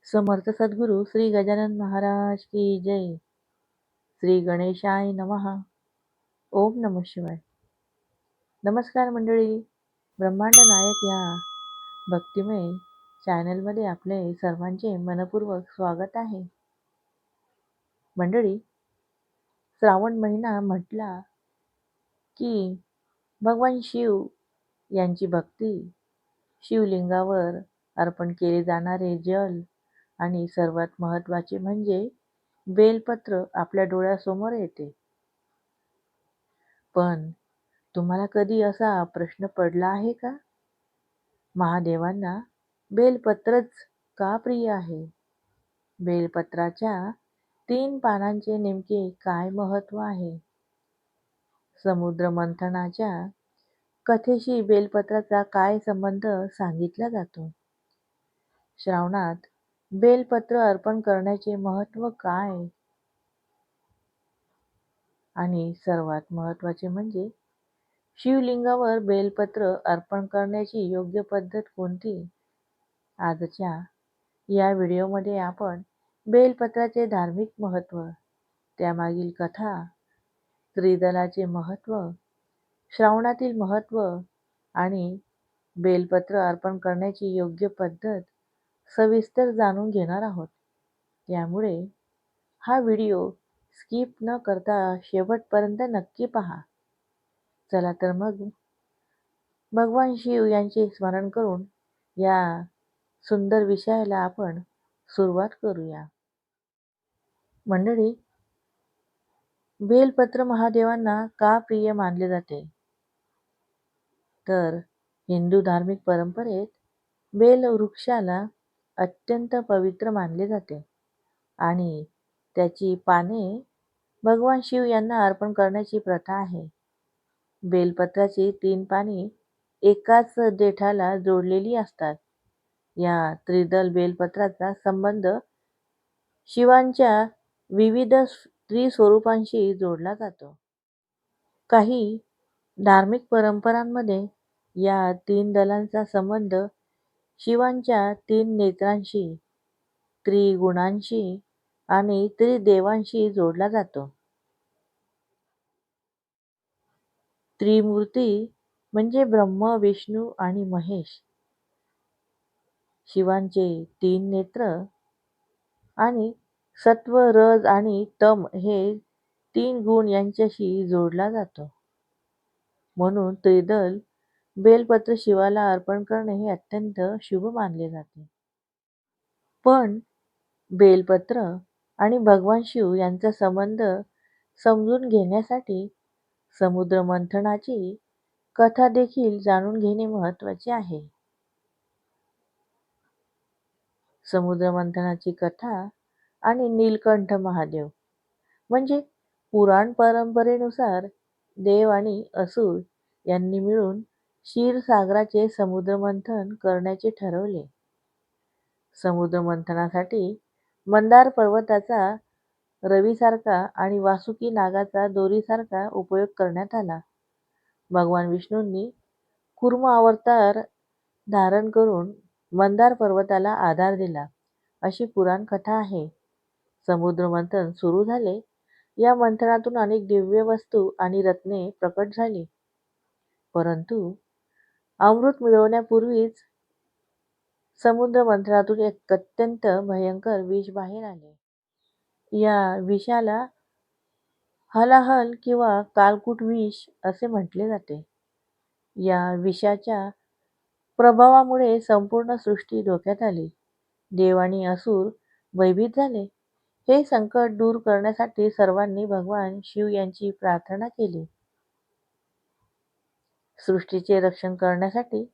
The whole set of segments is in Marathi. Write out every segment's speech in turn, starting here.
समर्थ सद्गुरू श्री गजानन महाराज की जय. श्री गणेशाय नमः. ओम नमः शिवाय. नमस्कार मंडळी. ब्रह्मांड नायक या भक्तिमय चॅनलमध्ये आपले सर्वांचे मनपूर्वक स्वागत आहे. मंडळी, श्रावण महिना म्हटला की भगवान शिव यांची भक्ती, शिवलिंगावर अर्पण केले जाणारे जल आणि सर्वात महत्त्वाचे म्हणजे बेलपत्र आपल्या डोळ्यासमोर येते. पण तुम्हाला कधी असा प्रश्न पडला आहे का? महादेवांना बेलपत्रच का प्रिय आहे? बेलपत्राच्या 3 पानांचे नेमके काय महत्त्व आहे? समुद्र मंथनाच्या कथेशी बेलपत्राचा काय संबंध सांगितला जातो? श्रावणात बेलपत्र अर्पण करण्याचे महत्त्व काय? आणि सर्वात महत्त्वाचे म्हणजे शिवलिंगावर बेलपत्र अर्पण करण्याची योग्य पद्धत कोणती? आजच्या या व्हिडिओमध्ये आपण बेलपत्राचे धार्मिक महत्त्व, त्यामागील कथा, त्रिदलाचे महत्त्व, श्रावणातील महत्त्व आणि बेलपत्र अर्पण करण्याची योग्य पद्धत सविस्तर जाणून घेणार आहोत. त्यामुळे हा व्हिडिओ स्किप न करता शेवटपर्यंत नक्की पहा. चला तर मग भगवान शिव यांचे स्मरण करून या सुंदर विषयाला आपण सुरुवात करूया. मंडळी, बेलपत्र महादेवांना का प्रिय मानले जाते? तर हिंदू धार्मिक परंपरेत बेल वृक्षाला अत्यंत पवित्र मानले जाते आणि त्याची पाने भगवान शिव यांना अर्पण करण्याची प्रथा आहे. बेलपत्राची 3 पाने एकाच देठाला जोडलेली असतात. या त्रिदल बेलपत्राचा संबंध शिवांच्या विविध त्रिस्वरूपांशी जोडला जातो. काही धार्मिक परंपरांमध्ये या 3 दलांचा संबंध शिवांच्या 3 नेत्रांशी, त्रिगुणांशी आणि त्रिदेवांशी जोडला जातो. त्रिमूर्ती म्हणजे ब्रह्मा, विष्णू आणि महेश. शिवांचे 3 नेत्र आणि सत्व, रज आणि तम हे 3 गुण यांच्याशी जोडला जातो. म्हणून त्रिदल बेलपत्र शिवाला अर्पण करणे हे अत्यंत शुभ मानले जाते. पण बेलपत्र आणि भगवान शिव यांचा संबंध समजून घेण्यासाठी समुद्र मंथनाची कथा देखील जाणून घेणे महत्त्वाचे आहे. समुद्र मंथनाची कथा आणि नीलकंठ महादेव म्हणजे पुराण परंपरेनुसार देव आणि असुर यांनी मिळून क्षीरसागराचे समुद्रमंथन करण्याचे ठरवले. समुद्रमंथनासाठी मंदार पर्वताचा रवीसारखा आणि वासुकी नागाचा दोरीसारखा उपयोग करण्यात आला. भगवान विष्णूंनी कूर्म अवतार धारण करून मंदार पर्वताला आधार दिला, अशी पुराण कथा आहे. समुद्रमंथन सुरू झाले. या मंथनातून अनेक दिव्य वस्तू आणि रत्ने प्रकट झाली. परंतु अमृत मिळवण्यापूर्वीच समुद्र मंथनातून एक अत्यंत भयंकर विष बाहेर आले. या विषाला हलाहल किंवा कालकूट विष असे म्हटले जाते. या विषाच्या प्रभावामुळे संपूर्ण सृष्टी धोक्यात आली. देव आणि असुर भयभीत झाले. हे संकट दूर करण्यासाठी सर्वांनी भगवान शिव यांची प्रार्थना केली. सृष्टीचे रक्षण करण्यासाठी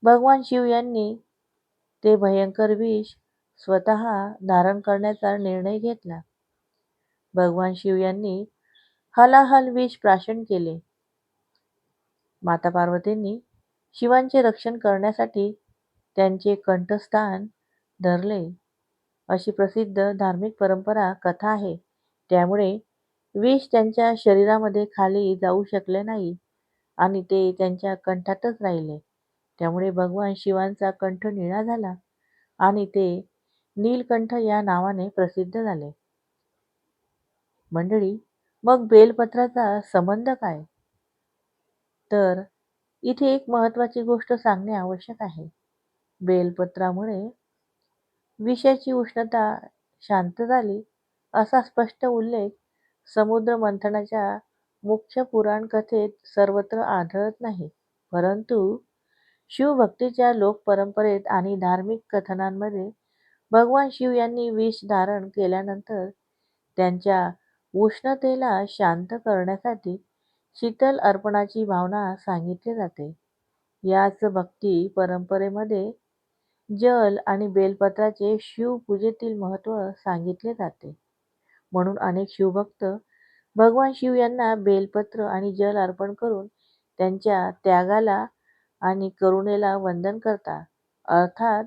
भगवान शिव यांनी ते भयंकर विष स्वतः धारण करण्याचा निर्णय घेतला. भगवान शिव यांनी हलाहल विष प्राशन केले. माता पार्वतींनी शिवांचे रक्षण करण्यासाठी त्यांचे कंठस्थान धरले, अशी प्रसिद्ध धार्मिक परंपरा कथा आहे. त्यामुळे विष त्यांच्या शरीरामध्ये खाली जाऊ शकले नाही आणि ते त्यांच्या कंठातच राहिले. त्यामुळे भगवान शिवांचा कंठ निळा झाला आणि ते नीलकंठ या नावाने प्रसिद्ध झाले. मंडळी, मग बेलपत्राचा संबंध काय? तर इथे एक महत्त्वाची गोष्ट सांगणे आवश्यक आहे. बेलपत्रामुळे विषयाची उष्णता शांत झाली असा स्पष्ट उल्लेख समुद्र मंथनाच्या मुख्य पुराण कथेत सर्वत्र आढळत नाही. परंतु शिवभक्तीच्या लोकपरंपरेत आणि धार्मिक कथनांमध्ये भगवान शिव यांनी विष धारण केल्यानंतर त्यांच्या उष्णतेला शांत करण्यासाठी शीतल अर्पणाची भावना सांगितली जाते. याच भक्ती परंपरेमध्ये जल आणि बेलपत्राचे शिवपूजेतील महत्त्व सांगितले जाते. म्हणून अनेक शिवभक्त भगवान शिव यांना बेलपत्र आणि जल अर्पण करून त्यांच्या त्यागाला आणि करुणेला वंदन करतात. अर्थात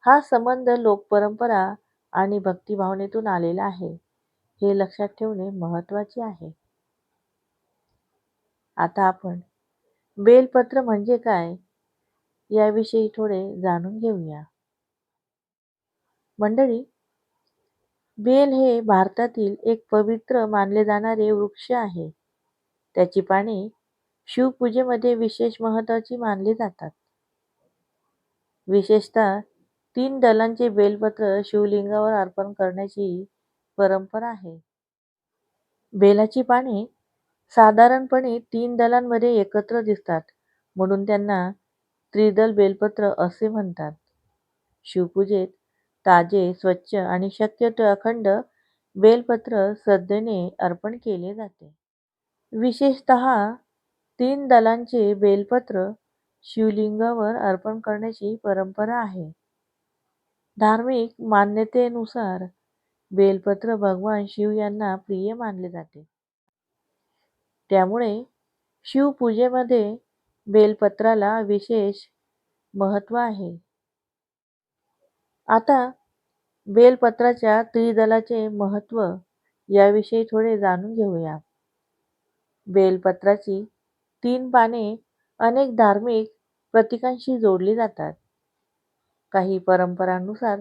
हा संबंध लोकपरंपरा आणि भक्तिभावनेतून आलेला आहे, हे लक्षात ठेवणे महत्त्वाचे आहे. आता आपण बेलपत्र म्हणजे काय याविषयी थोडे जाणून घेऊया. मंडळी, बेल हे भारतातील एक पवित्र मानले जाणारे वृक्ष आहे. त्याची पाने शिवपूजेमध्ये विशेष महत्त्वाची मानली जातात. विशेषतः 3 दलांचे बेलपत्र शिवलिंगावर अर्पण करण्याची परंपरा आहे. बेलाची पाने साधारणपणे 3 दलांमध्ये एकत्र दिसतात, म्हणून त्यांना त्रिदल बेलपत्र असे म्हणतात. शिवपूजेत ताजे, स्वच्छ आणि शक्यतो अखंड बेलपत्र श्रद्धेने अर्पण केले जाते. विशेषतः 3 दलांचे बेलपत्र शिवलिंगावर अर्पण करण्याची परंपरा आहे. धार्मिक मान्यतेनुसार बेलपत्र भगवान शिव यांना प्रिय मानले जाते. त्यामुळे शिवपूजेमध्ये बेलपत्राला विशेष महत्त्व आहे. आता बेलपत्राच्या त्रिदलाचे महत्त्व याविषयी थोडे जाणून घेऊया. बेलपत्राची 3 पाने अनेक धार्मिक प्रतीकांशी जोडली जातात. काही परंपरांनुसार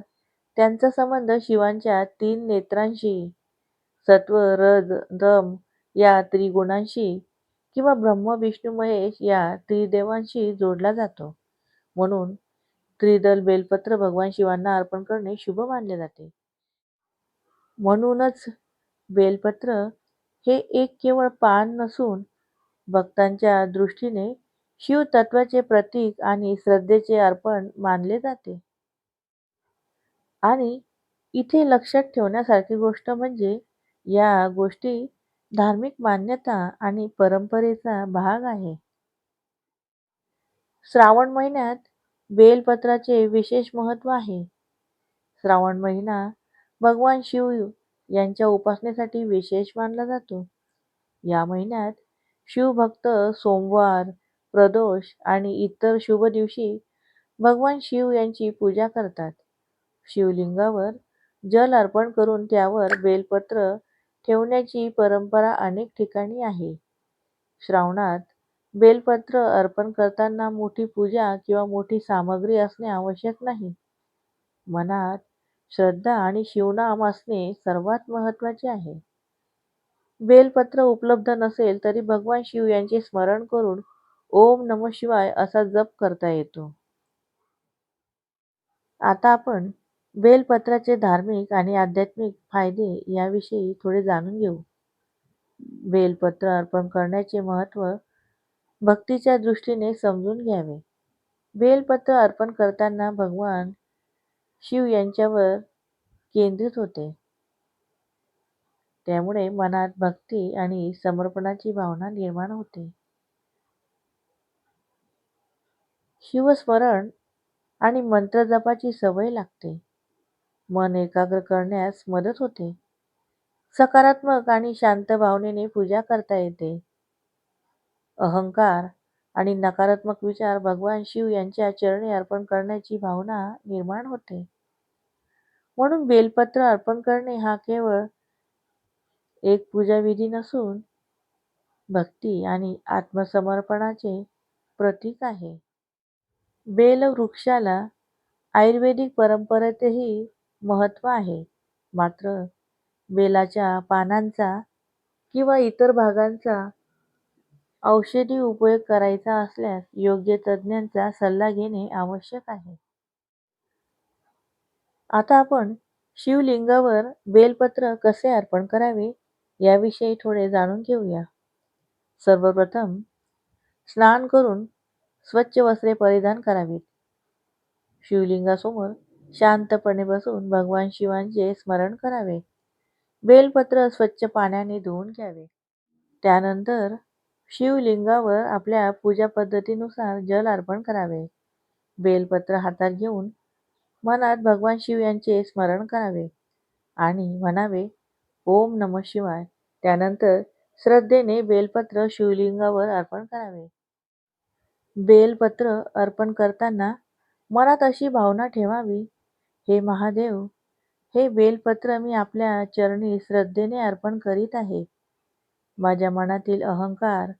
त्यांचा संबंध शिवांच्या 3 नेत्रांशी, सत्व, रज, दम या त्रिगुणांशी किंवा ब्रह्म, विष्णू, महेश या त्रिदेवांशी जोडला जातो. म्हणून त्रिदल बेलपत्र भगवान शिवांना अर्पण करणे शुभ मानले जाते. म्हणूनच बेलपत्र हे एक केवळ पान नसून भक्तांच्या दृष्टीने शिवतत्वाचे प्रतीक आणि श्रद्धेचे अर्पण मानले जाते. आणि इथे लक्षात ठेवण्यासारखी गोष्ट म्हणजे या गोष्टी धार्मिक मान्यता आणि परंपरेचा भाग आहे. श्रावण महिन्यात बेलपत्राचे विशेष महत्त्व आहे. श्रावण महिना भगवान शिव यांच्या उपासनेसाठी विशेष मानला जातो. या महिन्यात शिवभक्त सोमवार, प्रदोष आणि इतर शुभ दिवशी भगवान शिव यांची पूजा करतात. शिवलिंगावर जल अर्पण करून त्यावर बेलपत्र ठेवण्याची परंपरा अनेक ठिकाणी आहे. श्रावणात बेलपत्र अर्पण करताना मोठी पूजा किंवा मोठी सामग्री असणे आवश्यक नाही. मनात श्रद्धा आणि शिवनाम असणे सर्वात महत्त्वाचे आहे. बेलपत्र उपलब्ध नसेल तरी भगवान शिव यांचे स्मरण करून ओम नमः शिवाय असा जप करता येतो. आता आपण बेलपत्राचे धार्मिक आणि आध्यात्मिक फायदे याविषयी थोडे जाणून घेऊ. बेलपत्र अर्पण करण्याचे महत्त्व भक्तीच्या दृष्टीने समजून घ्यावे. बेलपत्र अर्पण करताना भगवान शिव यांच्यावर केंद्रित होते. त्यामुळे मनात भक्ती आणि समर्पणाची भावना निर्माण होते. शिवस्मरण आणि मंत्रजपाची सवय लागते. मन एकाग्र करण्यास मदत होते. सकारात्मक आणि शांत भावनेने पूजा करता येते. अहंकार आणि नकारात्मक विचार भगवान शिव यांच्या चरणी अर्पण करण्याची भावना निर्माण होते. म्हणून बेलपत्र अर्पण करणे हा केवळ एक पूजाविधी नसून भक्ती आणि आत्मसमर्पणाचे प्रतीक आहे. बेल वृक्षाला आयुर्वेदिक परंपरेतही महत्त्व आहे. मात्र बेलाच्या पानांचा किंवा इतर भागांचा औषधी उपयोग करायचा असल्यास योग्य तज्ञांचा सल्ला घेणे आवश्यक आहे. आता आपण शिवलिंगावर बेलपत्र कसे अर्पण करावे याविषयी थोडे जाणून घेऊया. सर्वप्रथम स्नान करून स्वच्छ वस्त्रे परिधान करावीत. शिवलिंगासमोर शांतपणे बसून भगवान शिवांचे स्मरण करावे. बेलपत्र स्वच्छ पाण्याने धुवून घ्यावे. त्यानंतर शिवलिंगावर आपल्या पूजा पद्धतीनुसार जल अर्पण करावे. बेलपत्र हातात घेऊन मनात भगवान शिव यांचे स्मरण करावे आणि म्हणावे ओम नमः शिवाय. त्यानंतर श्रद्धेने बेलपत्र शिवलिंगावर अर्पण करावे. बेलपत्र अर्पण करताना मनात अशी भावना ठेवावी, हे महादेव, हे बेलपत्र मी आपल्या चरणी श्रद्धेने अर्पण करीत आहे. माझ्या मनातील अहंकार,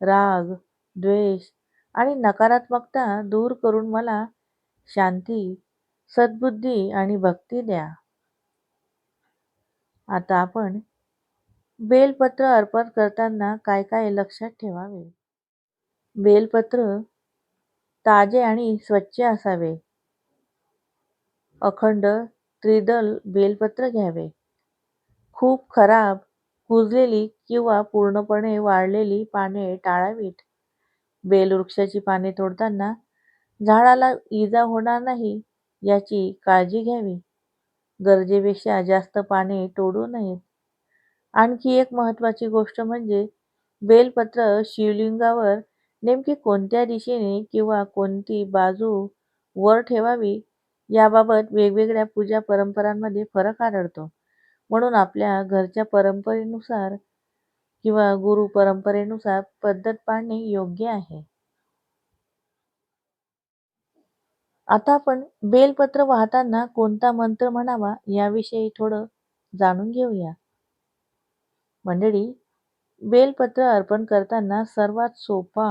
राग, द्वेष आणि नकारात्मकता दूर करून मला शांती, सद्बुद्धी आणि भक्ती द्या. आता आपण बेलपत्र अर्पण करताना काय काय लक्षात ठेवावे? बेलपत्र ताजे आणि स्वच्छ असावे. अखंड त्रिदल बेलपत्र घ्यावे. खूप खराब, कुजलेली किंवा पूर्णपणे वाळलेली पाने टाळावीत. बेलवृक्षाची पाने तोडताना झाडाला इजा होणार नाही याची काळजी घ्यावी. गरजेपेक्षा जास्त पाने तोडू नयेत. आणखी एक महत्त्वाची गोष्ट म्हणजे बेलपत्र शिवलिंगावर नेमकी कोणत्या दिशेने किंवा कोणती बाजू वर ठेवावी याबाबत वेगवेगळ्या पूजा परंपरांमध्ये फरक आढळतो. म्हणून आपल्या घरच्या परंपरेनुसार किंवा गुरु परंपरेनुसार पद्धत पाळणे योग्य आहे. आता आपण बेलपत्र वाहताना कोणता मंत्र म्हणावा याविषयी थोडं जाणून घेऊया. मंडळी, बेलपत्र अर्पण करताना सर्वात सोपा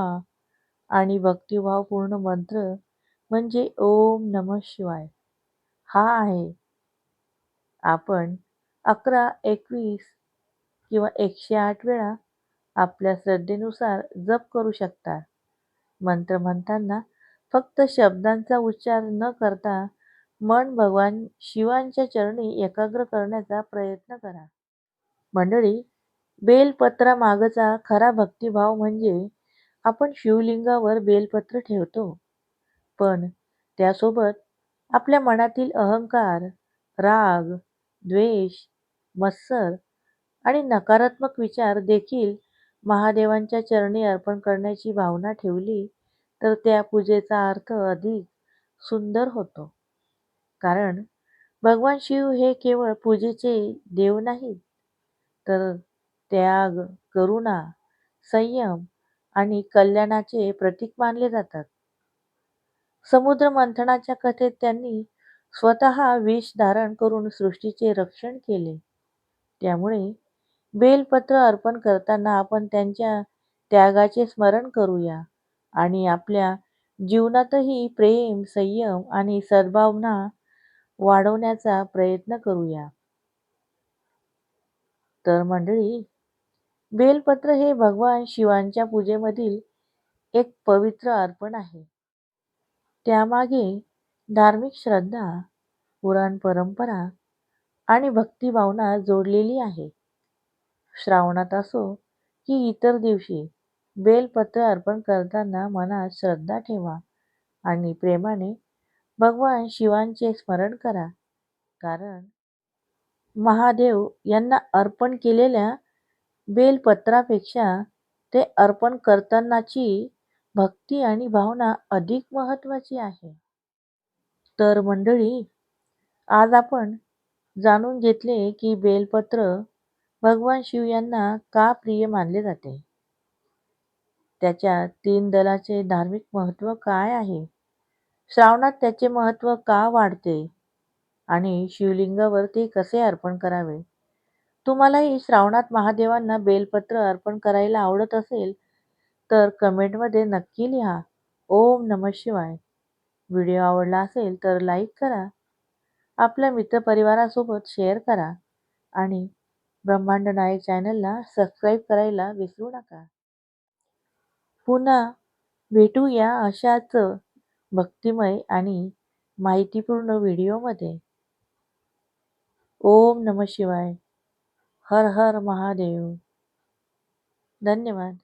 आणि भक्तिभावपूर्ण मंत्र म्हणजे ओम नमः शिवाय हा आहे. आपण 11, 21 किंवा 108 वेळा आपल्या श्रद्धेनुसार जप करू शकता. मंत्र म्हणताना फक्त शब्दांचा उच्चार न करता मन भगवान शिवांच्या चरणी एकाग्र करण्याचा प्रयत्न करा. मंडळी, बेलपत्रामागचा खरा भक्तिभाव म्हणजे आपण शिवलिंगावर बेलपत्र ठेवतो, पण त्यासोबत आपल्या मनातील अहंकार, राग, द्वेष, मत्सर आणि नकारात्मक विचार देखील महादेवांच्या चरणी अर्पण करण्याची भावना ठेवली तर त्या पूजेचा अर्थ अधिक सुंदर होतो. कारण भगवान शिव हे केवळ पूजेचे देव नाहीत, तर त्याग, करुणा, संयम आणि कल्याणाचे प्रतीक मानले जातात. समुद्र मंथनाच्या कथेत त्यांनी स्वतः विष धारण करून सृष्टीचे रक्षण केले. त्यामुळे बेलपत्र अर्पण करताना आपण त्यांच्या त्यागाचे स्मरण करूया आणि आपल्या जीवनातही प्रेम, संयम आणि सद्भावना वाढवण्याचा प्रयत्न करूया. तर मंडळी, बेलपत्र हे भगवान शिवांच्या पूजेमधील एक पवित्र अर्पण आहे. त्यामागे धार्मिक श्रद्धा, पुराण परंपरा आणि भक्तिभावना जोडलेली आहे. श्रावणात असो की इतर दिवशी बेलपत्र अर्पण करताना मनात श्रद्धा ठेवा आणि प्रेमाने भगवान शिवांचे स्मरण करा. कारण महादेव यांना अर्पण केलेल्या बेलपत्रापेक्षा ते अर्पण करतानाची भक्ती आणि भावना अधिक महत्त्वाची आहे. तर मंडळी, आज आपण जाणून घेतले की बेलपत्र भगवान शिव यांना का प्रिय मानले जाते, त्याच्या 3 दलाचे धार्मिक महत्त्व काय आहे, श्रावणात त्याचे महत्त्व का वाढते आणि शिवलिंगावर ते कसे अर्पण करावे. तुम्हालाही श्रावणात महादेवांना बेलपत्र अर्पण करायला आवडत असेल तर कमेंटमध्ये नक्की लिहा ओम नमः शिवाय. व्हिडिओ आवडला असेल तर लाईक करा आपल्या मित्रपरिवारासोबत शेअर करा आणि ब्रह्मांड नायक चॅनलला सबस्क्राईब करायला विसरू नका. पुन्हा भेटूया अशाच भक्तिमय आणि माहितीपूर्ण व्हिडिओमध्ये. ओम नमः शिवाय. हर हर महादेव. धन्यवाद.